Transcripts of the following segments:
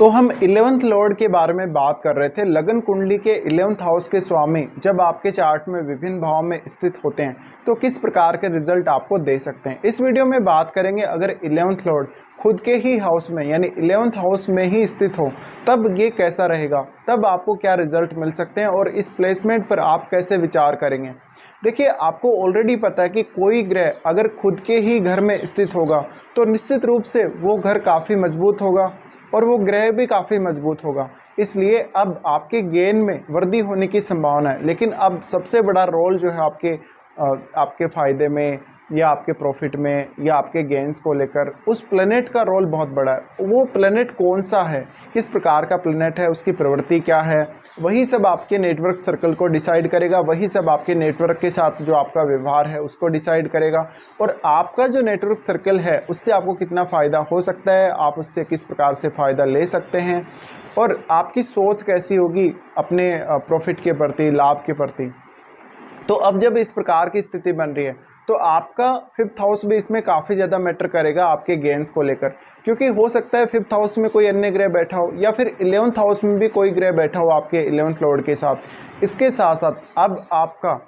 तो हम 11th Lord के बारे में बात कर रहे थे। लगन कुंडली के 11th हाउस के स्वामी जब आपके चार्ट में विभिन्न भाव में स्थित होते हैं तो किस प्रकार के रिजल्ट आपको दे सकते हैं। इस वीडियो में बात करेंगे अगर 11th लॉर्ड खुद के ही हाउस में यानी 11th हाउस में ही स्थित हो तब ये कैसा रहेगा, तब आपको क्या रिजल्ट मिल सकते हैं और इस प्लेसमेंट पर आप कैसे विचार करेंगे। देखिए, आपको ऑलरेडी पता है कि कोई ग्रह अगर खुद के ही घर में स्थित होगा तो निश्चित रूप से वो घर काफ़ी मजबूत होगा और वो ग्रह भी काफ़ी मजबूत होगा। इसलिए अब आपके गेन में वृद्धि होने की संभावना है। लेकिन अब सबसे बड़ा रोल जो है आपके फ़ायदे में या आपके प्रॉफिट में या आपके गेंस को लेकर उस प्लेनेट का रोल बहुत बड़ा है। वो प्लेनेट कौन सा है, किस प्रकार का प्लेनेट है, उसकी प्रवृत्ति क्या है, वही सब आपके नेटवर्क सर्कल को डिसाइड करेगा। वही सब आपके नेटवर्क के साथ जो आपका व्यवहार है उसको डिसाइड करेगा। और आपका जो नेटवर्क सर्कल है उससे आपको कितना फ़ायदा हो सकता है, आप उससे किस प्रकार से फ़ायदा ले सकते हैं और आपकी सोच कैसी होगी अपने प्रॉफिट के प्रति, लाभ के प्रति। तो अब जब इस प्रकार की स्थिति बन रही है तो आपका 5th हाउस भी इसमें काफ़ी ज़्यादा मैटर करेगा आपके गेंस को लेकर, क्योंकि हो सकता है 5th हाउस में कोई अन्य ग्रह बैठा हो या फिर 11th हाउस में भी कोई ग्रह बैठा हो आपके 11th लॉर्ड के साथ। इसके साथ साथ अब आपका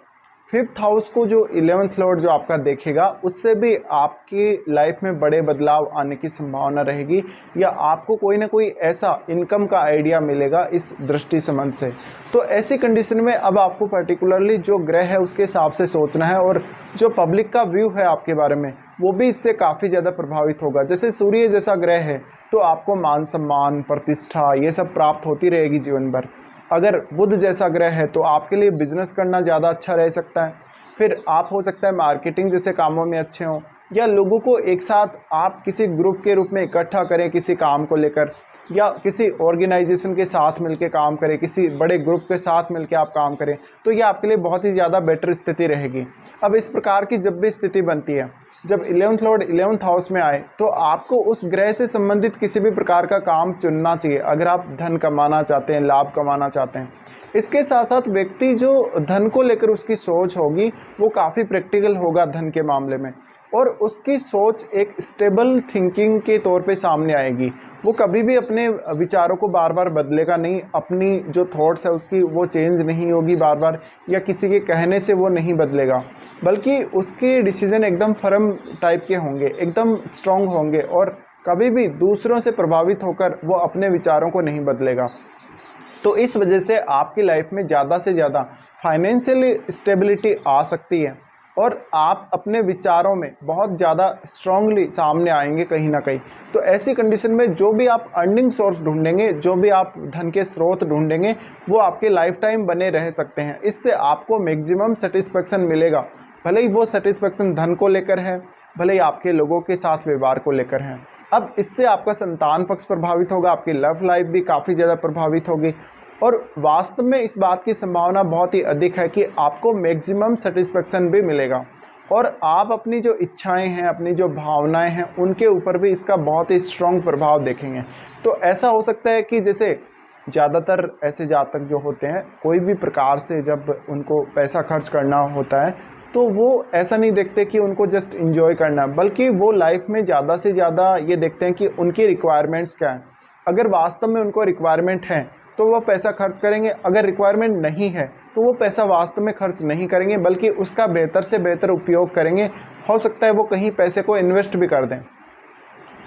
5th हाउस को जो 11th लॉर्ड जो आपका देखेगा उससे भी आपकी लाइफ में बड़े बदलाव आने की संभावना रहेगी या आपको कोई ना कोई ऐसा इनकम का आइडिया मिलेगा इस दृष्टि संबंध से। तो ऐसी कंडीशन में अब आपको पर्टिकुलरली जो ग्रह है उसके हिसाब से सोचना है और जो पब्लिक का व्यू है आपके बारे में वो भी इससे काफ़ी ज़्यादा प्रभावित होगा। जैसे सूर्य जैसा ग्रह है तो आपको मान सम्मान, प्रतिष्ठा ये सब प्राप्त होती रहेगी जीवन भर। अगर बुध जैसा ग्रह है तो आपके लिए बिजनेस करना ज़्यादा अच्छा रह सकता है। फिर आप हो सकता है मार्केटिंग जैसे कामों में अच्छे हों या लोगों को एक साथ आप किसी ग्रुप के रूप में इकट्ठा करें किसी काम को लेकर या किसी ऑर्गेनाइजेशन के साथ मिलकर काम करें, किसी बड़े ग्रुप के साथ मिलकर आप काम करें, तो ये आपके लिए बहुत ही ज़्यादा बेटर स्थिति रहेगी। अब इस प्रकार की जब भी स्थिति बनती है, जब 11th लॉर्ड 11th हाउस में आए तो आपको उस ग्रह से संबंधित किसी भी प्रकार का काम चुनना चाहिए अगर आप धन कमाना चाहते हैं, लाभ कमाना चाहते हैं। इसके साथ साथ व्यक्ति जो धन को लेकर उसकी सोच होगी वो काफ़ी प्रैक्टिकल होगा धन के मामले में और उसकी सोच एक स्टेबल थिंकिंग के तौर पे सामने आएगी। वो कभी भी अपने विचारों को बार बार बदलेगा नहीं, अपनी जो थॉट्स है उसकी वो चेंज नहीं होगी बार बार या किसी के कहने से वो नहीं बदलेगा, बल्कि उसके डिसीजन एकदम फर्म टाइप के होंगे, एकदम स्ट्रॉन्ग होंगे और कभी भी दूसरों से प्रभावित होकर वो अपने विचारों को नहीं बदलेगा। तो इस वजह से आपकी लाइफ में ज़्यादा से ज़्यादा फाइनेंशियल स्टेबिलिटी आ सकती है और आप अपने विचारों में बहुत ज़्यादा स्ट्रांगली सामने आएंगे कहीं ना कहीं। तो ऐसी कंडीशन में जो भी आप अर्निंग सोर्स ढूंढेंगे, जो भी आप धन के स्रोत ढूंढेंगे वो आपके लाइफ टाइम बने रह सकते हैं। इससे आपको मैक्सिमम सेटिस्फेक्शन मिलेगा, भले ही वो सेटिस्फेक्शन धन को लेकर है, भले ही आपके लोगों के साथ व्यवहार को लेकर है। अब इससे आपका संतान पक्ष प्रभावित होगा, आपकी लव लाइफ भी काफ़ी ज़्यादा प्रभावित होगी और वास्तव में इस बात की संभावना बहुत ही अधिक है कि आपको मैक्सिमम सेटिस्फेक्शन भी मिलेगा और आप अपनी जो इच्छाएं हैं, अपनी जो भावनाएं हैं उनके ऊपर भी इसका बहुत ही स्ट्रॉन्ग प्रभाव देखेंगे। तो ऐसा हो सकता है कि जैसे ज़्यादातर ऐसे जातक जो होते हैं कोई भी प्रकार से जब उनको पैसा खर्च करना होता है तो वो ऐसा नहीं देखते कि उनको जस्ट इंजॉय करना है, बल्कि वो लाइफ में ज़्यादा से ज़्यादा ये देखते हैं कि उनकी रिक्वायरमेंट्स क्या हैं। अगर वास्तव में उनको रिक्वायरमेंट है तो वो पैसा खर्च करेंगे, अगर रिक्वायरमेंट नहीं है तो वो पैसा वास्तव में खर्च नहीं करेंगे बल्कि उसका बेहतर से बेहतर उपयोग करेंगे। हो सकता है वो कहीं पैसे को इन्वेस्ट भी कर दें।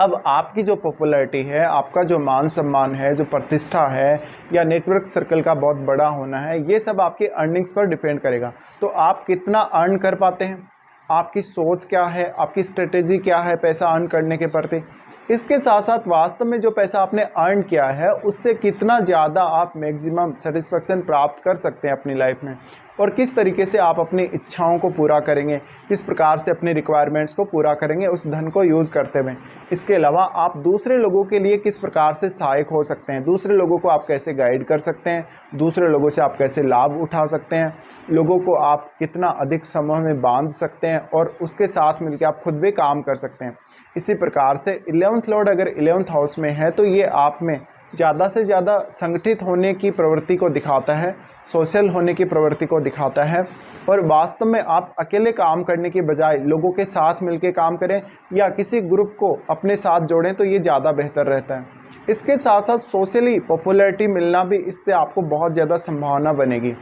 अब आपकी जो पॉपुलैरिटी है, आपका जो मान सम्मान है, जो प्रतिष्ठा है या नेटवर्क सर्कल का बहुत बड़ा होना है, ये सब आपकी अर्निंग्स पर डिपेंड करेगा। तो आप कितना अर्न कर पाते हैं, आपकी सोच क्या है, आपकी स्ट्रेटेजी क्या है पैसा अर्न करने के प्रति। इसके साथ साथ वास्तव में जो पैसा आपने अर्न किया है उससे कितना ज़्यादा आप मैक्सिमम सेटिस्फेक्शन प्राप्त कर सकते हैं अपनी लाइफ में और किस तरीके से आप अपनी इच्छाओं को पूरा करेंगे, किस प्रकार से अपनी रिक्वायरमेंट्स को पूरा करेंगे उस धन को यूज़ करते हुए। इसके अलावा आप दूसरे लोगों के लिए किस प्रकार से सहायक हो सकते हैं, दूसरे लोगों को आप कैसे गाइड कर सकते हैं, दूसरे लोगों से आप कैसे लाभ उठा सकते हैं, लोगों को आप कितना अधिक समूह में बांध सकते हैं और उसके साथ मिलकर आप खुद भी काम कर सकते हैं। इसी प्रकार से 11th लॉर्ड अगर 11th हाउस में है तो ये आप में ज़्यादा से ज़्यादा संगठित होने की प्रवृत्ति को दिखाता है, सोशल होने की प्रवृत्ति को दिखाता है और वास्तव में आप अकेले काम करने की बजाय लोगों के साथ मिलकर काम करें या किसी ग्रुप को अपने साथ जोड़ें तो ये ज़्यादा बेहतर रहता है। इसके साथ साथ सोशली पॉपुलैरिटी मिलना भी, इससे आपको बहुत ज़्यादा संभावना बनेगी।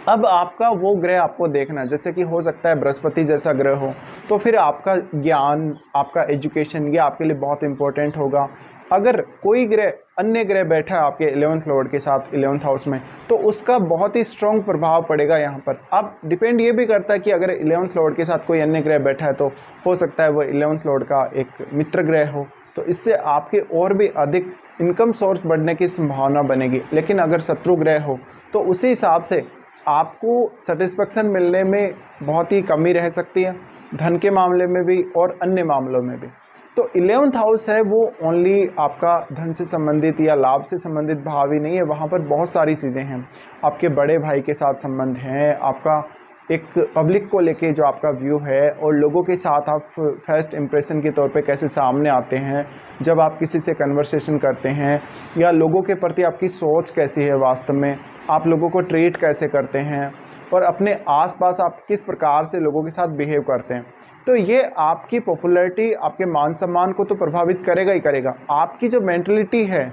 अब आपका वो ग्रह आपको देखना, जैसे कि हो सकता है बृहस्पति जैसा ग्रह हो, तो फिर आपका ज्ञान, आपका एजुकेशन, ये आपके लिए बहुत इंपॉर्टेंट होगा। अगर कोई ग्रह, अन्य ग्रह बैठा है आपके 11th लॉर्ड के साथ 11th हाउस में, तो उसका बहुत ही स्ट्रॉन्ग प्रभाव पड़ेगा यहाँ पर। अब डिपेंड ये भी करता है कि अगर 11th लॉर्ड के साथ कोई अन्य ग्रह बैठा है, तो हो सकता है वो 11th लॉर्ड का एक मित्र ग्रह हो, तो इससे आपके और भी अधिक इनकम सोर्स बढ़ने की संभावना बनेगी। लेकिन अगर शत्रु ग्रह हो, तो उसी हिसाब से आपको सेटिस्फेक्शन मिलने में बहुत ही कमी रह सकती है, धन के मामले में भी और अन्य मामलों में भी। तो 11th हाउस है वो ओनली आपका धन से संबंधित या लाभ से संबंधित भाव ही नहीं है, वहाँ पर बहुत सारी चीज़ें हैं। आपके बड़े भाई के साथ संबंध हैं, आपका एक पब्लिक को लेके जो आपका व्यू है, और लोगों के साथ आप फर्स्ट इम्प्रेशन के तौर पे कैसे सामने आते हैं, जब आप किसी से कन्वर्सेशन करते हैं, या लोगों के प्रति आपकी सोच कैसी है, वास्तव में आप लोगों को ट्रीट कैसे करते हैं, और अपने आसपास आप किस प्रकार से लोगों के साथ बिहेव करते हैं। तो ये आपकी पॉपुलैरिटी, आपके मान सम्मान को तो प्रभावित करेगा ही करेगा। आपकी जो मेंटलिटी है,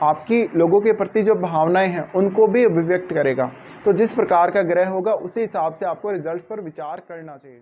आपकी लोगों के प्रति जो भावनाएं हैं, उनको भी अभिव्यक्त करेगा। तो जिस प्रकार का ग्रह होगा, उसी हिसाब से आपको रिजल्ट्स पर विचार करना चाहिए।